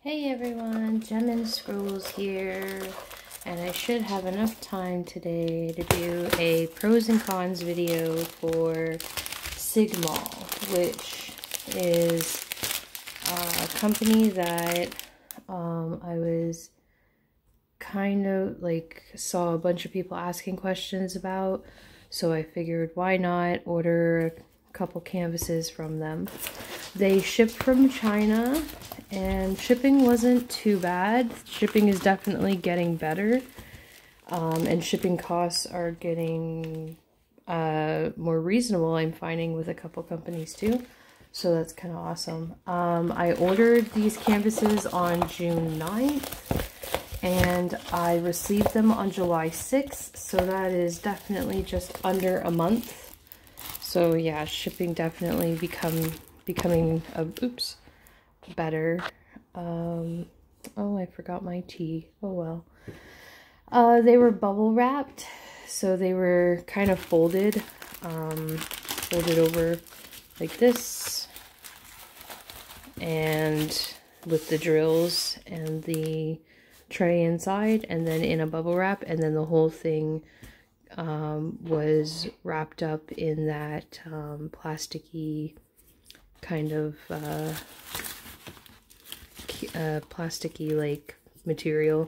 Hey everyone, Gem Scrolls here, and I should have enough time today to do a pros and cons video for Sigmal, which is a company that I was kind of saw a bunch of people asking questions about, so I figured why not order a couple canvases from them. They ship from China, and shipping wasn't too bad. Shipping is definitely getting better, and shipping costs are getting more reasonable, I'm finding, with a couple companies too. So that's kind of awesome. I ordered these canvases on June 9th, and I received them on July 6th, so that is definitely just under a month. So yeah, shipping definitely becoming better. Oh, I forgot my tea. Oh well. They were bubble wrapped, so they were kind of folded over like this, and with the drills and the tray inside, and then in a bubble wrap, and then the whole thing was wrapped up in that plasticky kind of plasticky like material.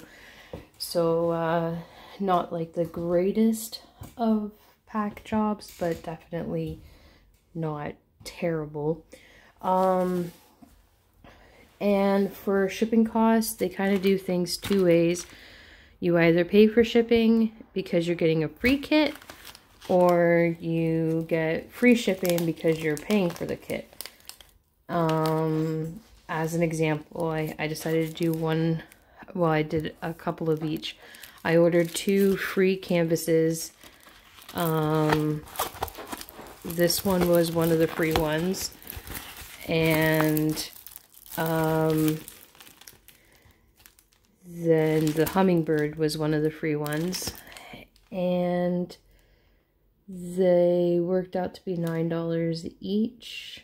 So not like the greatest of pack jobs, but definitely not terrible. And for shipping costs, they kind of do things two ways. You either pay for shipping because you're getting a free kit, or you get free shipping because you're paying for the kit. As an example, I decided to do one, well, I did a couple of each. I ordered 2 free canvases. This one was one of the free ones, and then the hummingbird was one of the free ones, and they worked out to be $9 each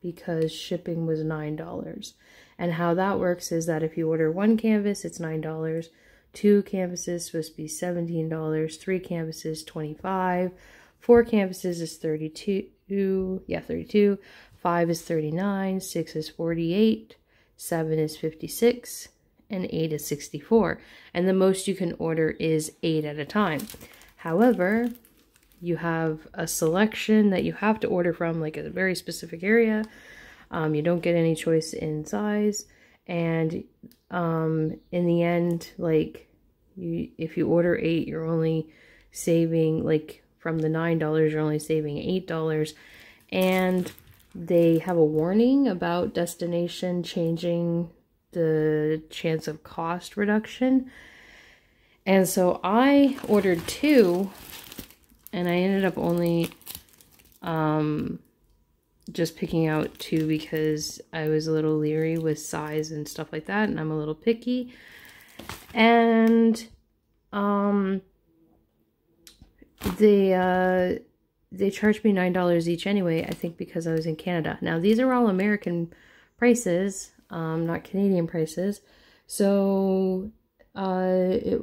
because shipping was $9. And how that works is that if you order 1 canvas, it's $9. 2 canvases supposed to be $17. 3 canvases, $25. 4 canvases is $32. Yeah, $32. 5 is $39. 6 is $48. 7 is $56. And 8 is $64. And the most you can order is 8 at a time. However, you have a selection that you have to order from, like a very specific area. You don't get any choice in size, and in the end, like, if you order 8, you're only saving, like, from the $9, you're only saving $8. And they have a warning about destination changing the chance of cost reduction. And so I ordered 2, and I ended up only just picking out 2 because I was a little leery with size and stuff like that, and I'm a little picky. And they charged me $9 each anyway, I think because I was in Canada. Now these are all American prices, not Canadian prices. So I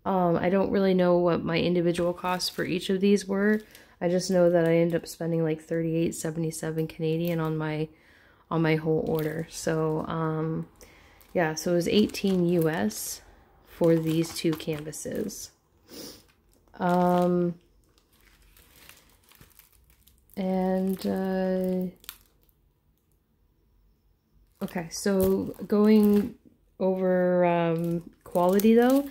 don't really know what my individual costs for each of these were. I just know that I ended up spending like $38.77 Canadian on my whole order. So yeah, so it was $18 US for these 2 canvases. Okay, so going over quality though,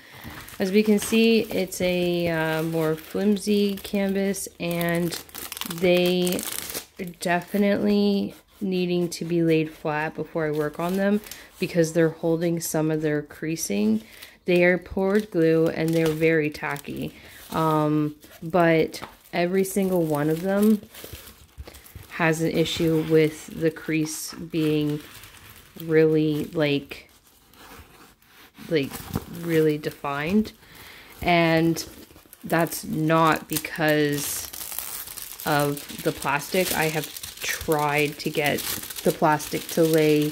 as we can see, it's a more flimsy canvas, and they definitely needing to be laid flat before I work on them because they're holding some of their creasing. They are poured glue and they're very tacky, but every single one of them has an issue with the crease being really really defined, and that's not because of the plastic. I have tried to get the plastic to lay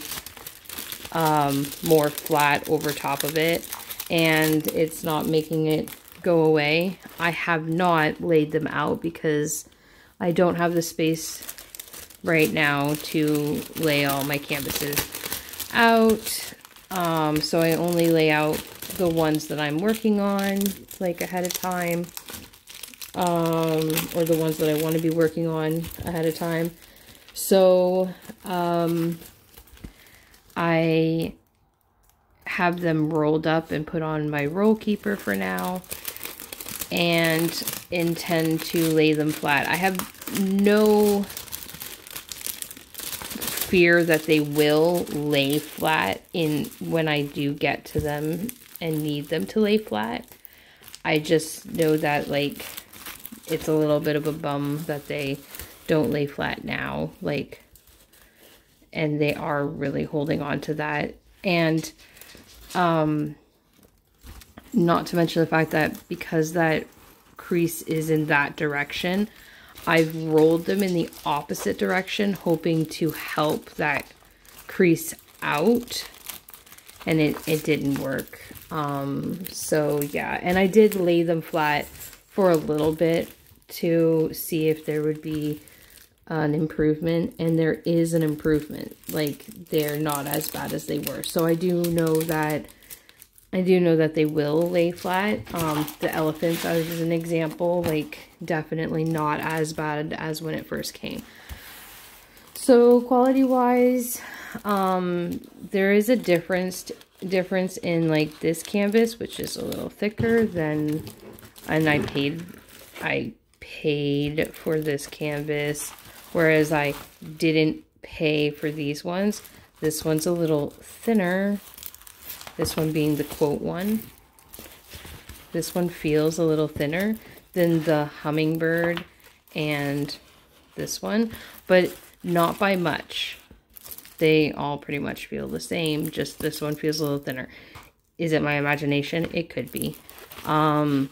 more flat over top of it, and it's not making it go away. I have not laid them out because I don't have the space right now to lay all my canvases out. So I only lay out the ones that I'm working on like ahead of time, or the ones that I want to be working on ahead of time. So I have them rolled up and put on my roll keeper for now, and intend to lay them flat. I have no fear that they will lay flat when I do get to them and need them to lay flat. I just know that, like, it's a little bit of a bum that they don't lay flat now, like, and they are really holding on to that. And not to mention the fact that because that crease is in that direction, I've rolled them in the opposite direction, hoping to help that crease out, and it didn't work. So yeah, and I did lay them flat for a little bit to see if there would be an improvement, and there is an improvement. Like, they're not as bad as they were. So I do know that they will lay flat. The elephants, as an example, like, definitely not as bad as when it first came. So quality wise, there is a difference in, like, this canvas, which is a little thicker than, and I paid for this canvas, whereas I didn't pay for these ones. This one's a little thinner. This one being the quote one. This one feels a little thinner than the hummingbird and this one, but not by much. They all pretty much feel the same, just this one feels a little thinner. Is it my imagination? It could be. But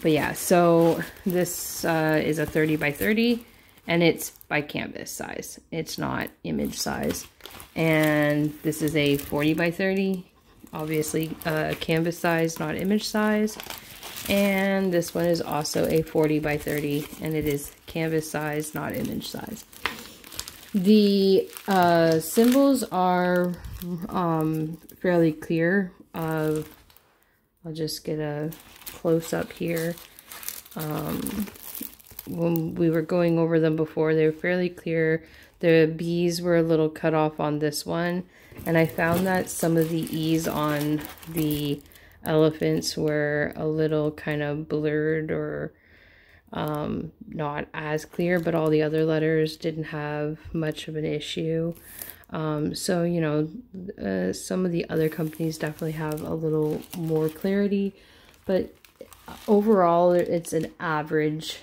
yeah, so this is a 30 by 30, and it's by canvas size. It's not image size. And this is a 40 by 30, obviously canvas size, not image size. And this one is also a 40 by 30, and it is canvas size, not image size. The symbols are fairly clear. I'll just get a close-up here. When we were going over them before, they were fairly clear. The B's were a little cut off on this one, and I found that some of the E's on the elephants were a little kind of blurred, or not as clear, but all the other letters didn't have much of an issue. So, you know, some of the other companies definitely have a little more clarity, but overall it's an average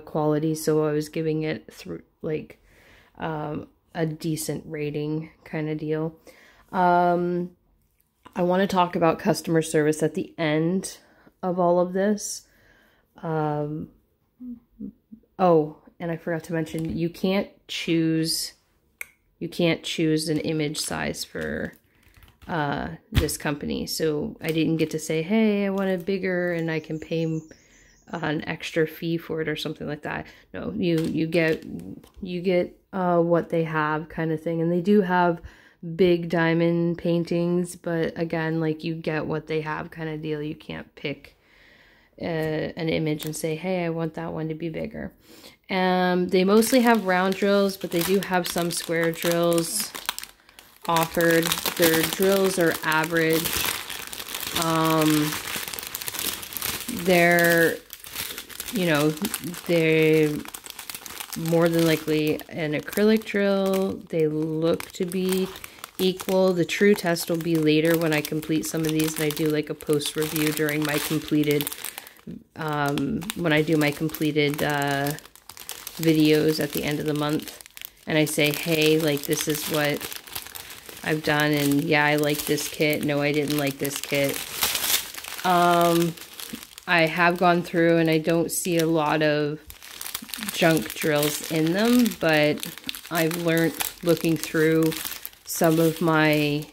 quality, so I was giving it a decent rating kind of deal. I want to talk about customer service at the end of all of this. Oh, and I forgot to mention, you can't choose an image size for this company. So I didn't get to say, hey, I want it bigger and I can pay an extra fee for it or something like that. No, you get what they have, kind of thing. And they do have big diamond paintings, but again, like, you get what they have kind of deal. You can't pick an image and say, hey, I want that one to be bigger. They mostly have round drills, but they do have some square drills offered. Their drills are average. They're more than likely an acrylic drill. They look to be equal. The true test will be later when I complete some of these, and I do like a post review during my completed when I do my completed videos at the end of the month, and I say, hey, like, this is what I've done, and yeah, I like this kit, no, I didn't like this kit. I have gone through, and I don't see a lot of junk drills in them, but I've learned looking through some of my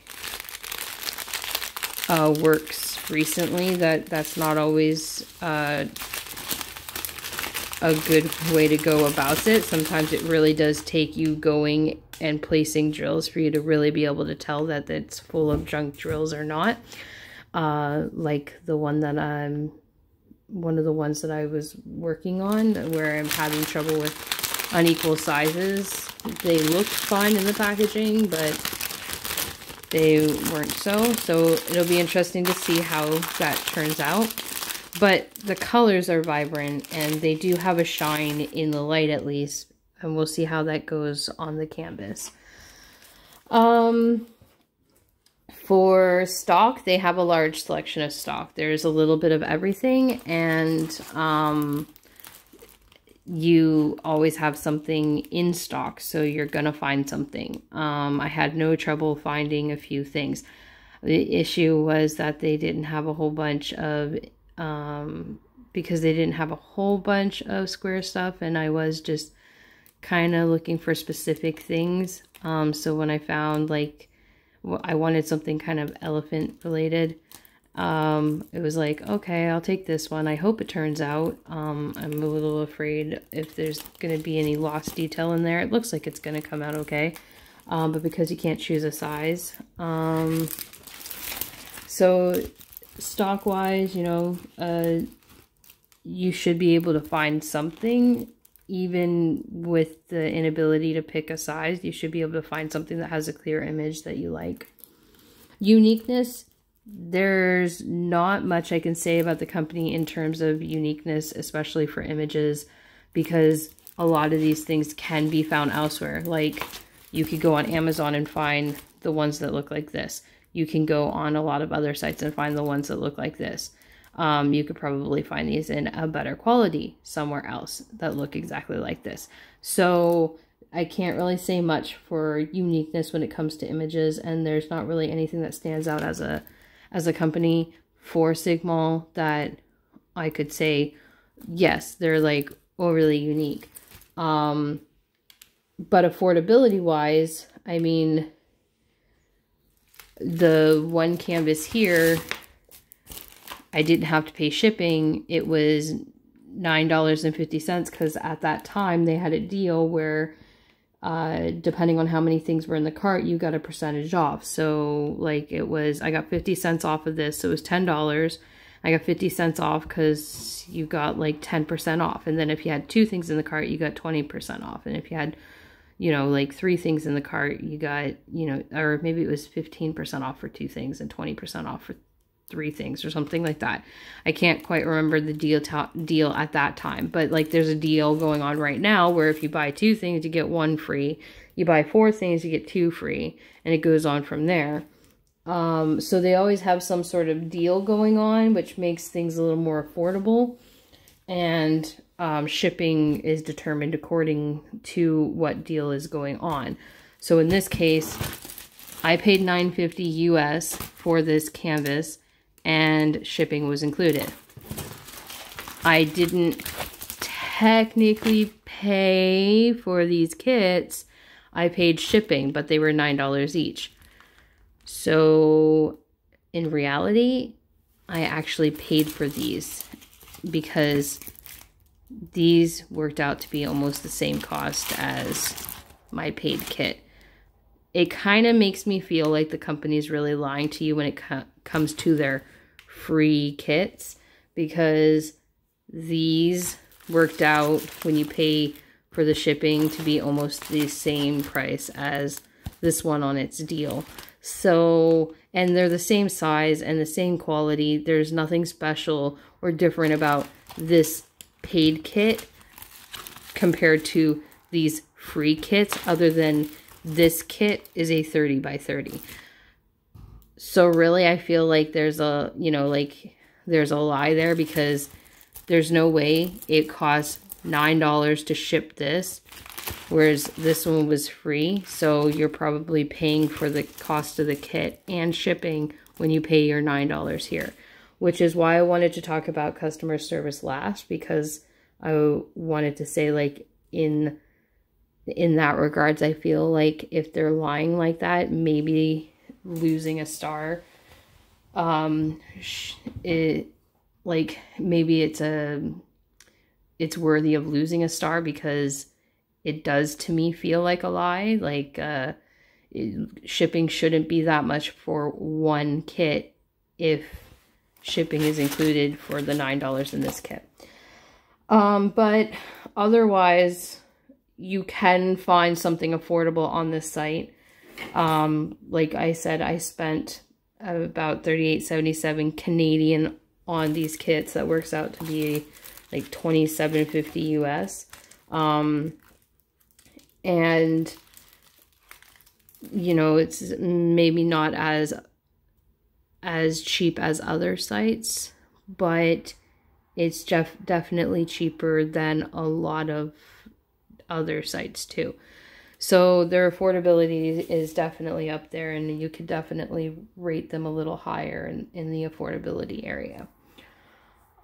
works recently that that's not always a good way to go about it. Sometimes it really does take you going and placing drills for you to really be able to tell that it's full of junk drills or not. Like the one that one of the ones that I was working on where I'm having trouble with unequal sizes. They looked fine in the packaging, but they weren't so. So it'll be interesting to see how that turns out. But the colors are vibrant and they do have a shine in the light at least. And we'll see how that goes on the canvas. For stock, they have a large selection of stock. There's a little bit of everything, and you always have something in stock, so you're gonna find something. I had no trouble finding a few things. The issue was that they didn't have a whole bunch of, because they didn't have a whole bunch of square stuff, and I was just kind of looking for specific things. So when I found, like, I wanted something kind of elephant related, it was like, okay, I'll take this one. I hope it turns out. I'm a little afraid if there's going to be any lost detail in there. It looks like it's going to come out okay, but because you can't choose a size. So stock wise, you know, you should be able to find something. Even with the inability to pick a size, you should be able to find something that has a clear image that you like. Uniqueness, there's not much I can say about the company in terms of uniqueness, especially for images, because a lot of these things can be found elsewhere. Like, you could go on Amazon and find the ones that look like this. You can go on a lot of other sites and find the ones that look like this. You could probably find these in a better quality somewhere else that look exactly like this. So I can't really say much for uniqueness when it comes to images, and there's not really anything that stands out as a company for Sigma that I could say, yes, they're like overly unique. But affordability wise, I mean, the one canvas here, I didn't have to pay shipping. It was $9.50 because at that time they had a deal where depending on how many things were in the cart, you got a percentage off. So like it was, I got 50 cents off of this, so it was $10. I got 50 cents off because you got like 10% off. And then if you had 2 things in the cart, you got 20% off. And if you had, you know, like 3 things in the cart, you got, you know, or maybe it was 15% off for 2 things and 20% off for 3 things or something like that. I can't quite remember the deal at that time, but like there's a deal going on right now where if you buy 2 things, you get 1 free. You buy 4 things, you get 2 free, and it goes on from there. So they always have some sort of deal going on, which makes things a little more affordable. And shipping is determined according to what deal is going on. So in this case, I paid $9.50 US for this canvas, and shipping was included. I didn't technically pay for these kits. I paid shipping, but they were $9 each. So in reality, I actually paid for these because these worked out to be almost the same cost as my paid kit. It kind of makes me feel like the company's really lying to you when it comes to their free kits, because these worked out when you pay for the shipping to be almost the same price as this one on its deal. So, and they're the same size and the same quality. There's nothing special or different about this paid kit compared to these free kits, other than this kit is a 30 by 30. So really, I feel like there's a, you know, like there's a lie there, because there's no way it costs $9 to ship this, whereas this one was free. So you're probably paying for the cost of the kit and shipping when you pay your $9 here, which is why I wanted to talk about customer service last, because I wanted to say, like, in that regards, I feel like if they're lying like that, maybe losing a star, like, maybe it's worthy of losing a star, because it does to me feel like a lie. Like, shipping shouldn't be that much for one kit if shipping is included for the $9 in this kit. But otherwise, you can find something affordable on this site. Like I said, I spent about $38.77 Canadian on these kits. That works out to be like $27.50 US. And you know, it's maybe not as cheap as other sites, but it's definitely cheaper than a lot of other sites too. So their affordability is definitely up there, and you could definitely rate them a little higher in the affordability area.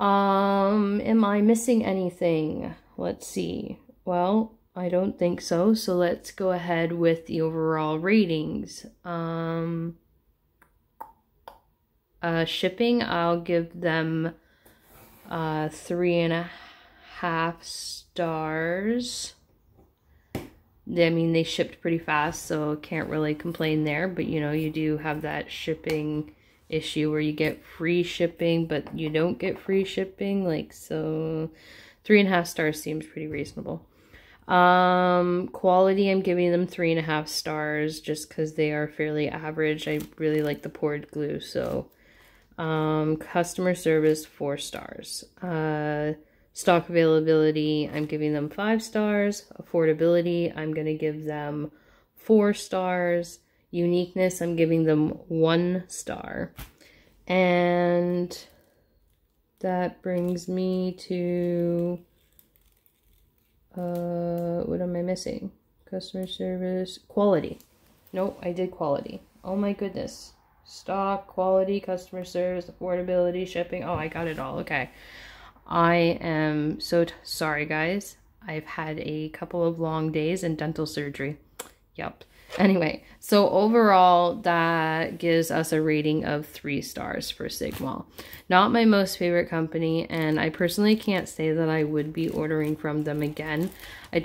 Am I missing anything? Let's see. Well, I don't think so. So let's go ahead with the overall ratings. Shipping, I'll give them 3.5 stars. I mean, they shipped pretty fast, so can't really complain there. But, you know, you do have that shipping issue where you get free shipping, but you don't get free shipping. Like, so 3.5 stars seems pretty reasonable. Quality, I'm giving them 3.5 stars just because they are fairly average. I really like the poured glue. So, customer service, 4 stars. Stock availability, I'm giving them 5 stars. Affordability, I'm going to give them 4 stars. Uniqueness, I'm giving them 1 star. And that brings me to, what am I missing? Customer service, quality. Nope, I did quality. Oh my goodness. Stock, quality, customer service, affordability, shipping. Oh, I got it all. Okay. I am so sorry, guys. I've had a couple of long days and dental surgery. Yep. Anyway, so overall, that gives us a rating of 3 stars for Sigma. Not my most favorite company, and I personally can't say that I would be ordering from them again. I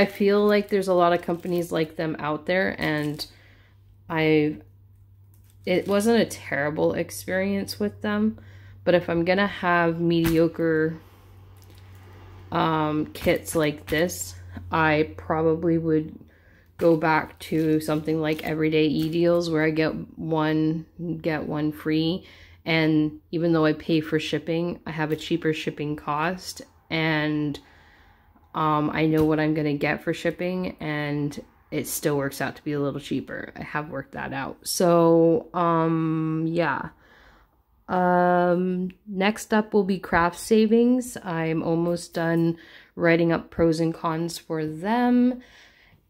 feel like there's a lot of companies like them out there, and it wasn't a terrible experience with them. But if I'm gonna have mediocre kits like this, I probably would go back to something like Everyday E-Deals, where I get one free. And even though I pay for shipping, I have a cheaper shipping cost, and I know what I'm gonna get for shipping, and it still works out to be a little cheaper. I have worked that out. So yeah. Next up will be Craft Savings. I'm almost done writing up pros and cons for them.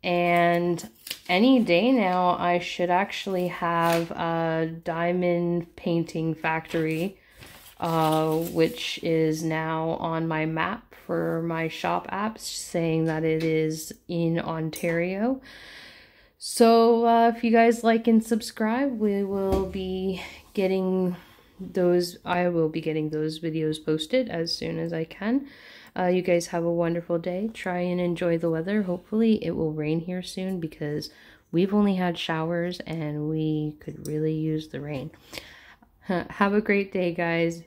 And any day now, I should actually have a Diamond Painting Factory, which is now on my map for my shop apps, saying that it is in Ontario. So if you guys like and subscribe, we will be getting I will be getting those videos posted as soon as I can. You guys have a wonderful day. Try and enjoy the weather. Hopefully it will rain here soon, because we've only had showers and we could really use the rain. Have a great day, guys.